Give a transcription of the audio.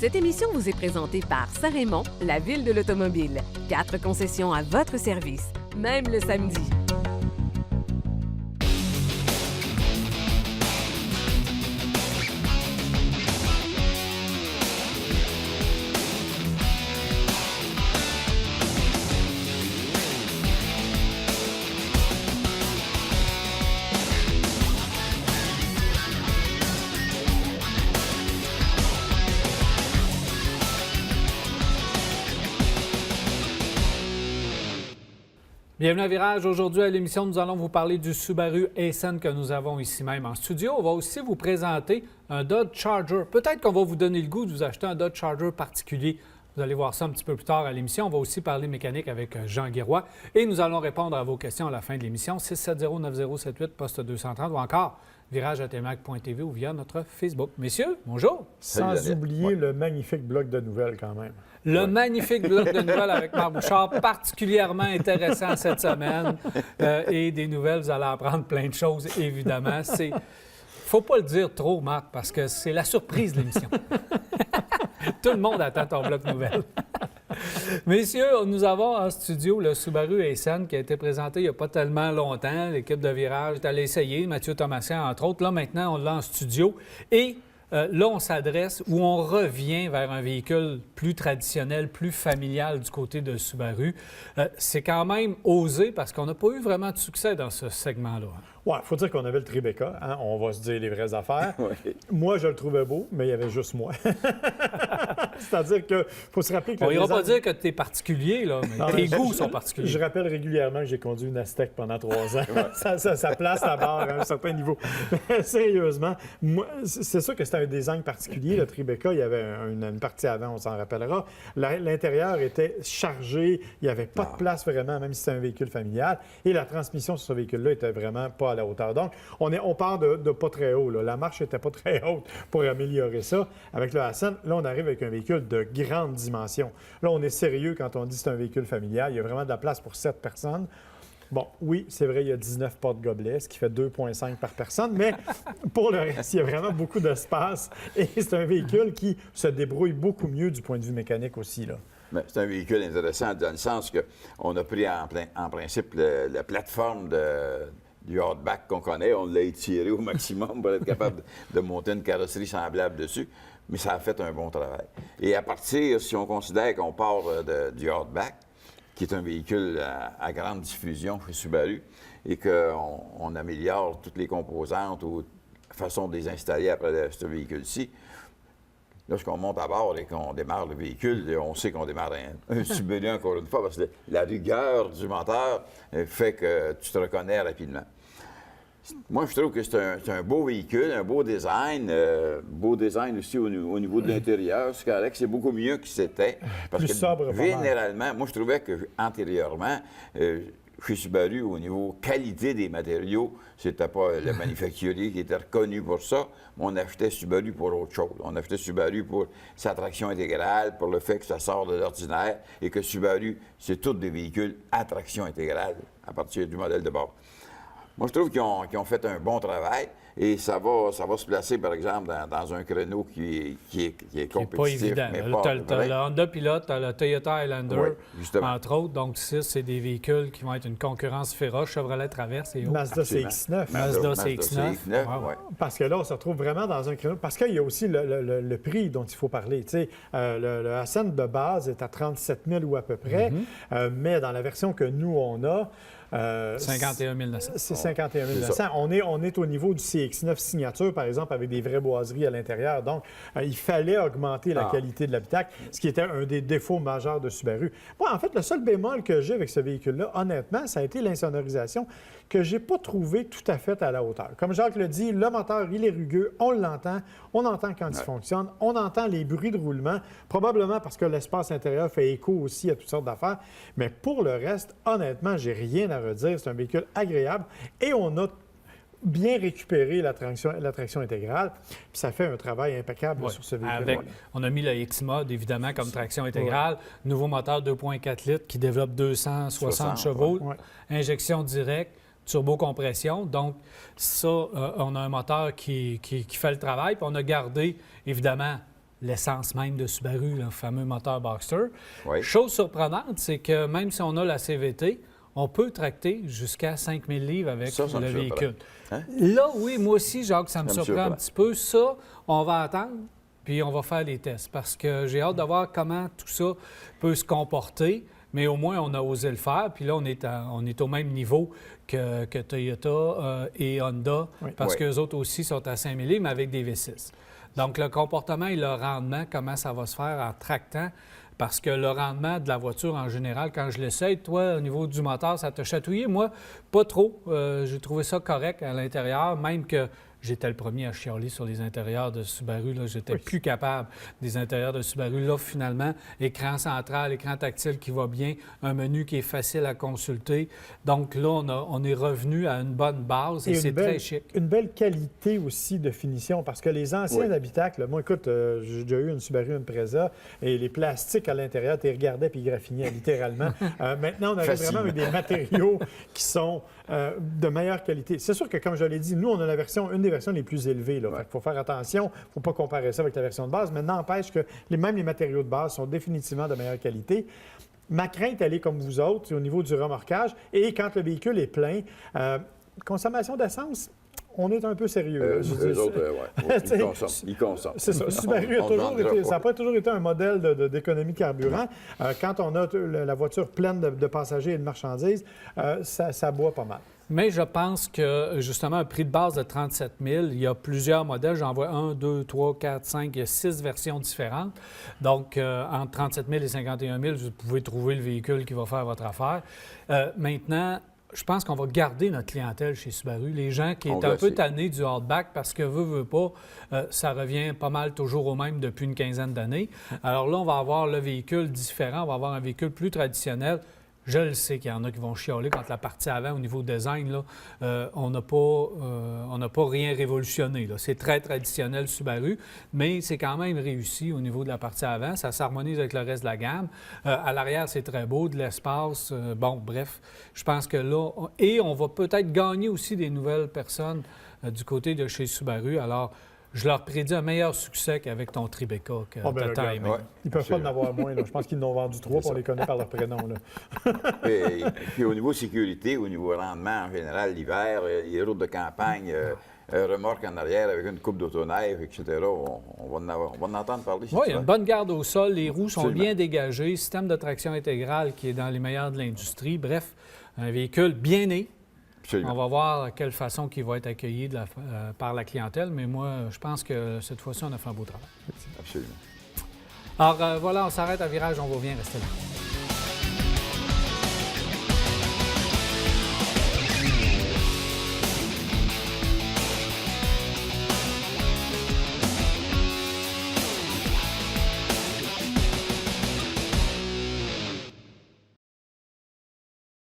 Cette émission vous est présentée par Saint-Raymond, la ville de l'automobile. 4 concessions à votre service, même le samedi. Bienvenue à Virage. Aujourd'hui, à l'émission, nous allons vous parler du Subaru Aysen que nous avons ici même en studio. On va aussi vous présenter un Dodge Charger. Peut-être qu'on va vous donner le goût de vous acheter un Dodge Charger particulier. Vous allez voir ça un petit peu plus tard à l'émission. On va aussi parler mécanique avec Jean Guéroy. Et nous allons répondre à vos questions à la fin de l'émission. 670-9078, poste 230 ou encore virage@tmac.tv ou via notre Facebook. Messieurs, bonjour. Sans oublier le magnifique bloc de nouvelles quand même. Le magnifique bloc de nouvelles avec Marc Bouchard, particulièrement intéressant cette semaine. Et des nouvelles, vous allez apprendre plein de choses, évidemment. Faut pas le dire trop, Marc, parce que c'est la surprise de l'émission. Tout le monde attend ton bloc de nouvelles. Messieurs, nous avons en studio le Subaru Aysen qui a été présenté il n'y a pas tellement longtemps. L'équipe de Virage est allée essayer, Mathieu Thomasin, entre autres. Là, maintenant, on l'a en studio. Et là, on s'adresse ou on revient vers un véhicule plus traditionnel, plus familial du côté de Subaru. C'est quand même osé parce qu'on n'a pas eu vraiment de succès dans ce segment-là. Oui, il faut dire qu'on avait le Tribeca, hein? On va se dire les vraies affaires. Oui. Moi, je le trouvais beau, mais il y avait juste moi. C'est-à-dire qu'il faut se rappeler que... On n'ira pas dire que tu es particulier, là, mais Non, tes goûts sont particuliers. Je rappelle régulièrement que j'ai conduit une Aztec pendant 3 ans. ça place la barre à un certain niveau. Mais sérieusement, moi, c'est sûr que c'était un design particulier. Le Tribeca, il y avait une partie avant, on s'en rappellera. L'intérieur était chargé. Il n'y avait pas de place vraiment, même si c'était un véhicule familial. Et la transmission sur ce véhicule-là était vraiment pas à la hauteur. Donc, on part de pas très haut. Là. La marche n'était pas très haute pour améliorer ça. Avec le Aysen, là, on arrive avec un véhicule de grande dimension. Là, on est sérieux quand on dit que c'est un véhicule familial. Il y a vraiment de la place pour 7 personnes. Bon, oui, c'est vrai, il y a 19 porte-gobelets, ce qui fait 2,5 par personne, mais pour le reste, il y a vraiment beaucoup d'espace et c'est un véhicule qui se débrouille beaucoup mieux du point de vue mécanique aussi, là. Mais c'est un véhicule intéressant dans le sens qu'on a pris en principe la plateforme du hardback qu'on connaît, on l'a étiré au maximum pour être capable de monter une carrosserie semblable dessus, mais ça a fait un bon travail. Et à partir, si on considère qu'on part du hardback, qui est un véhicule à grande diffusion chez Subaru, et qu'on améliore toutes les composantes ou façon de les installer après ce véhicule-ci, lorsqu'on monte à bord et qu'on démarre le véhicule, on sait qu'on démarre un Subaru encore une fois, parce que la rigueur du moteur fait que tu te reconnais rapidement. Moi, je trouve que c'est un beau véhicule, un beau design aussi au niveau de l'intérieur. C'est correct, c'est beaucoup mieux que c'était. Parce Plus que sobre, généralement, moi, je trouvais qu'antérieurement, chez Subaru, au niveau qualité des matériaux, c'était pas le manufacturier qui était reconnu pour ça, mais on achetait Subaru pour autre chose. On achetait Subaru pour sa traction intégrale, pour le fait que ça sort de l'ordinaire et que Subaru, c'est tous des véhicules à traction intégrale à partir du modèle de bord. Moi, je trouve qu'ils ont fait un bon travail et ça va se placer, par exemple, dans un créneau qui est compétitif. Pas évident. Tu as le Honda Pilot, tu as le Toyota Highlander, entre autres. Donc, ça, c'est des véhicules qui vont être une concurrence féroce. Chevrolet Traverse et autres. Mazda CX-9. Mazda CX-9. Ouais. Parce que là, on se retrouve vraiment dans un créneau. Parce qu'il y a aussi le prix dont il faut parler. Tu sais, le Aysen de base est à 37 000 ou à peu près, mais dans la version que nous, on a, 51 900. C'est 51 900. On est au niveau du CX-9 signature, par exemple, avec des vraies boiseries à l'intérieur. Donc, il fallait augmenter la qualité de l'habitacle, ce qui était un des défauts majeurs de Subaru. Moi, en fait, le seul bémol que j'ai avec ce véhicule-là, honnêtement, ça a été l'insonorisation que j'ai pas trouvé tout à fait à la hauteur. Comme Jacques le dit, le moteur, il est rugueux, on l'entend, on entend quand il fonctionne, on entend les bruits de roulement, probablement parce que l'espace intérieur fait écho aussi à toutes sortes d'affaires. Mais pour le reste, honnêtement, j'ai rien à redire. C'est un véhicule agréable et on a bien récupéré la traction intégrale. Puis ça fait un travail impeccable sur ce véhicule. On a mis le X-Mode, évidemment, comme traction intégrale. Nouveau moteur 2,4 litres qui développe 260 chevaux. Injection directe. Turbocompression. Donc, ça, on a un moteur qui fait le travail. Puis on a gardé, évidemment, l'essence même de Subaru, le fameux moteur Boxster. Oui. Chose surprenante, c'est que même si on a la CVT, on peut tracter jusqu'à 5000 livres avec Ça me le surprend. véhicule. Hein? Là, oui, moi aussi, Jacques, ça me Ça me surprend un surprend. petit peu. Ça, on va attendre, puis on va faire les tests parce que j'ai hâte de voir comment tout ça peut se comporter. Mais au moins, on a osé le faire. Puis là, on est au même niveau que Toyota et Honda, Oui. parce Oui. qu'eux autres aussi sont à 5000 livres, mais avec des V6. Donc, le comportement et le rendement, comment ça va se faire en tractant? Parce que le rendement de la voiture en général, quand je l'essaye, toi, au niveau du moteur, ça t'a chatouillé. Moi, pas trop. J'ai trouvé ça correct à l'intérieur, même que j'étais le premier à chialer sur les intérieurs de Subaru. J'étais plus capable des intérieurs de Subaru. Là, finalement, écran central, écran tactile qui va bien, un menu qui est facile à consulter. Donc là, on est revenu à une bonne base et c'est très chic. Une belle qualité aussi de finition, parce que les anciens Oui. habitacles, moi, écoute, j'ai déjà eu une Subaru Impreza, et les plastiques à l'intérieur, tu les regardais puis ils graffinaient littéralement. Maintenant, on arrive vraiment avec des matériaux qui sont de meilleure qualité. C'est sûr que, comme je l'ai dit, nous, on a une des versions les plus élevées. Il faut faire attention, il ne faut pas comparer ça avec la version de base, mais n'empêche que même les matériaux de base sont définitivement de meilleure qualité. Ma crainte, elle est comme vous autres, au niveau du remorquage. Et quand le véhicule est plein, consommation d'essence, on est un peu sérieux. là. Je veux Eux dire, autres, ouais. Ils consomment. c'est ça. Subaru ça n'a pas toujours été un modèle d'économie de carburant. Quand on a la voiture pleine de passagers et de marchandises, ça boit pas mal. Mais je pense que, justement, un prix de base de 37 000, il y a plusieurs modèles. J'en vois 1, 2, 3, 4, 5, il y a 6 versions différentes. Donc, entre 37 000 et 51 000, vous pouvez trouver le véhicule qui va faire votre affaire. Maintenant, je pense qu'on va garder notre clientèle chez Subaru. Les gens qui On étaient va un peu essayer. tannés du hardback parce que veut pas, ça revient pas mal toujours au même depuis une quinzaine d'années. Alors là, on va avoir le véhicule différent, on va avoir un véhicule plus traditionnel. Je le sais qu'il y en a qui vont chialer quand la partie avant, au niveau design, là, on n'a pas rien révolutionné. Là. C'est très traditionnel Subaru, mais c'est quand même réussi au niveau de la partie avant. Ça s'harmonise avec le reste de la gamme. À l'arrière, c'est très beau, de l'espace. Bon, bref, je pense que là... Et on va peut-être gagner aussi des nouvelles personnes du côté de chez Subaru. Alors, je leur prédis un meilleur succès qu'avec ton Tribeca que Oh, ben, t'as regarde. aimé. Ouais. Ils ne peuvent pas en Absolument. avoir moins. Là. Je pense qu'ils en ont vendu 3, C'est on ça. les connaît par leur prénom. Là. Et puis au niveau sécurité, au niveau rendement en général, l'hiver, les routes de campagne, remorque en arrière avec une coupe d'autoneige, etc., on va en entendre parler. si Oui, tu il y a veux. une bonne garde au sol, les roues sont Absolument. bien dégagées, système de traction intégrale qui est dans les meilleurs de l'industrie. Bref, un véhicule bien né. Absolument. On va voir de quelle façon il va être accueilli par la clientèle, mais moi, je pense que cette fois-ci, on a fait un beau travail. Absolument. Alors voilà, on s'arrête à virage, on revient, restez là.